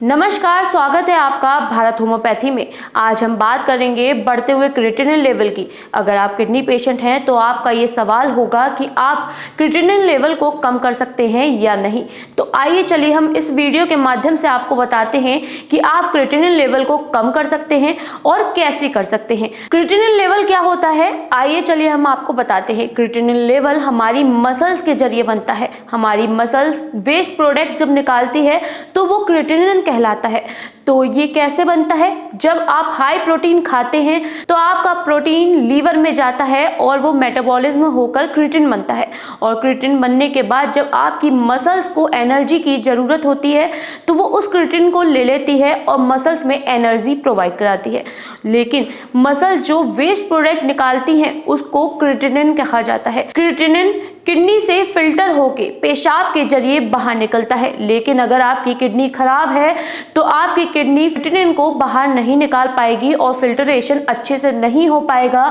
नमस्कार, स्वागत है आपका भारत होम्योपैथी में। आज हम बात करेंगे बढ़ते हुए क्रिएटिनिन लेवल की। अगर आप किडनी पेशेंट हैं तो आपका ये सवाल होगा कि आप क्रिएटिनिन लेवल को कम कर सकते हैं या नहीं। तो आइए चलिए हम इस वीडियो के माध्यम से आपको बताते हैं कि आप क्रिएटिनिन लेवल को कम कर सकते हैं और कैसे कर सकते हैं। क्रिएटिनिन लेवल क्या होता है, आइए चलिए हम आपको बताते हैं। क्रिएटिनिन लेवल हमारी मसल्स के जरिए बनता है। हमारी मसल्स वेस्ट प्रोडक्ट जब निकालती है तो वो क्रिएटिनिन कहलाता है। तो ये कैसे बनता है? जब आप हाई प्रोटीन खाते हैं तो आपका प्रोटीन लीवर में जाता है और वो मेटाबॉलिज्म होकर क्रिएटिन बनता है। और क्रिएटिन बनने के बाद जब आपकी मसल्स को एनर्जी की ज़रूरत होती है तो वो उस क्रिएटिन को ले लेती है और मसल्स में एनर्जी प्रोवाइड कराती है। लेकिन मसल जो वेस्ट प्रोडक्ट निकालती हैं उसको क्रिएटिनिन कहा जाता है। क्रिएटिनिन किडनी से फिल्टर होके पेशाब के जरिए बाहर निकलता है। लेकिन अगर आपकी किडनी खराब है तो आपकी किडनी क्रिएटिनिन को बाहर नहीं निकाल पाएगी और फिल्टरेशन अच्छे से नहीं हो पाएगा,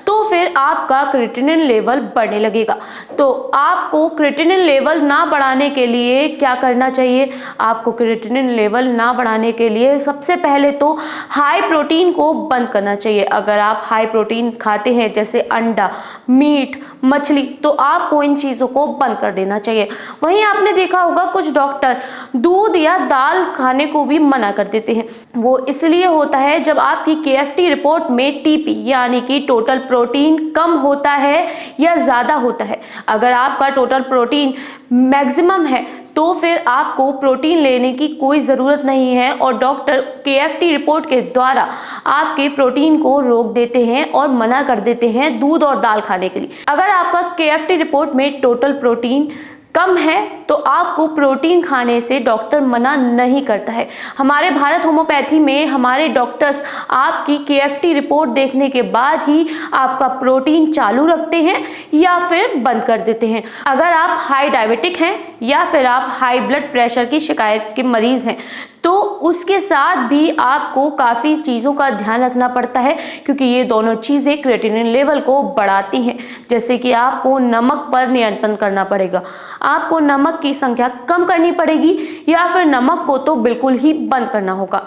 तो फिर आपका क्रिएटिनिन लेवल बढ़ने लगेगा। तो आपको क्रिएटिनिन लेवल ना बढ़ाने के लिए क्या करना चाहिए? आपको क्रिएटिनिन लेवल ना बढ़ाने के लिए सबसे पहले तो हाई प्रोटीन को बंद करना चाहिए। अगर आप हाई प्रोटीन खाते हैं जैसे अंडा, मीट, मछली, तो आपको इन चीज़ों को बंद कर देना चाहिए। वहीं आपने देखा होगा कुछ डॉक्टर दूध या दाल खाने को भी मना कर देते हैं। वो इसलिए होता है जब आपकी केएफटी रिपोर्ट में टीपी यानी कि टोटल प्रोटीन कम होता है या ज़्यादा होता है। अगर आपका टोटल प्रोटीन मैक्सिमम है तो फिर आपको प्रोटीन लेने की कोई ज़रूरत नहीं है और डॉक्टर केएफटी रिपोर्ट के द्वारा आपके प्रोटीन को रोक देते हैं और मना कर देते हैं दूध और दाल खाने के लिए। अगर आपका केएफटी रिपोर्ट में टोटल प्रोटीन कम है तो आपको प्रोटीन खाने से डॉक्टर मना नहीं करता है। हमारे भारत होम्योपैथी में हमारे डॉक्टर्स आपकी केएफटी रिपोर्ट देखने के बाद ही आपका प्रोटीन चालू रखते हैं या फिर बंद कर देते हैं। अगर आप हाई डायबिटिक हैं या फिर आप हाई ब्लड प्रेशर की शिकायत के मरीज़ हैं तो उसके साथ भी आपको काफ़ी चीज़ों का ध्यान रखना पड़ता है, क्योंकि ये दोनों चीज़ें क्रिएटिनिन लेवल को बढ़ाती हैं। जैसे कि आपको नमक पर नियंत्रण करना पड़ेगा, आपको नमक की संख्या कम करनी पड़ेगी या फिर नमक को तो बिल्कुल ही बंद करना होगा।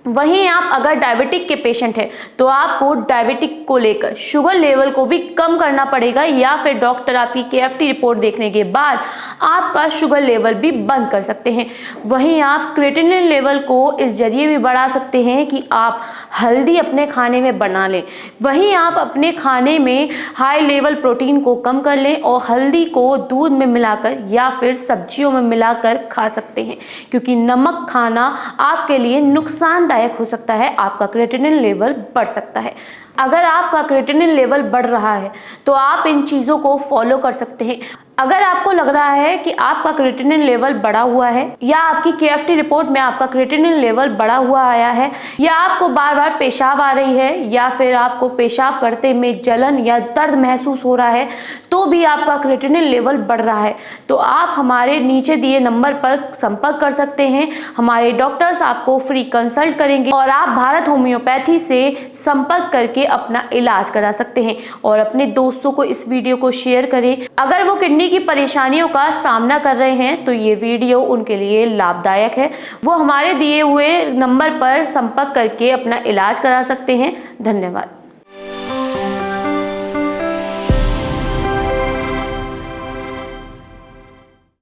वहीं आप अगर डायबिटिक के पेशेंट हैं तो आपको डायबिटिक को लेकर शुगर लेवल को भी कम करना पड़ेगा या फिर डॉक्टर आपकी केएफटी रिपोर्ट देखने के बाद आपका शुगर लेवल भी बंद कर सकते हैं। वहीं आप क्रिएटिनिन लेवल को इस जरिए भी बढ़ा सकते हैं कि आप हल्दी अपने खाने में बना लें। वहीं आप अपने खाने में हाई लेवल प्रोटीन को कम कर लें और हल्दी को दूध में मिलाकर या फिर सब्जियों में मिलाकर खा सकते हैं, क्योंकि नमक खाना आपके लिए नुकसान हो सकता है। आपका क्रिएटिनिन लेवल बढ़ सकता है। अगर आपका क्रिएटिनिन लेवल बढ़ रहा है तो आप इन चीज़ों को फॉलो कर सकते हैं। अगर आपको लग रहा है कि आपका क्रिएटिनिन लेवल बढ़ा हुआ है या आपकी केएफटी रिपोर्ट में आपका क्रिएटिनिन लेवल बढ़ा हुआ आया है या आपको बार बार पेशाब आ रही है या फिर आपको पेशाब करते में जलन या दर्द महसूस हो रहा है तो भी आपका क्रिएटिनिन लेवल बढ़ रहा है, तो आप हमारे नीचे दिए नंबर पर संपर्क कर सकते हैं। हमारे डॉक्टर्स आपको फ्री कंसल्ट करेंगे और आप भारत होम्योपैथी से संपर्क करके अपना इलाज करा सकते हैं। और अपने दोस्तों को इस वीडियो को शेयर करें। अगर वो किडनी की परेशानियों का सामना कर रहे हैं तो ये वीडियो उनके लिए लाभदायक है। वो हमारे दिए हुए नंबर पर संपर्क करके अपना इलाज करा सकते हैं। धन्यवाद।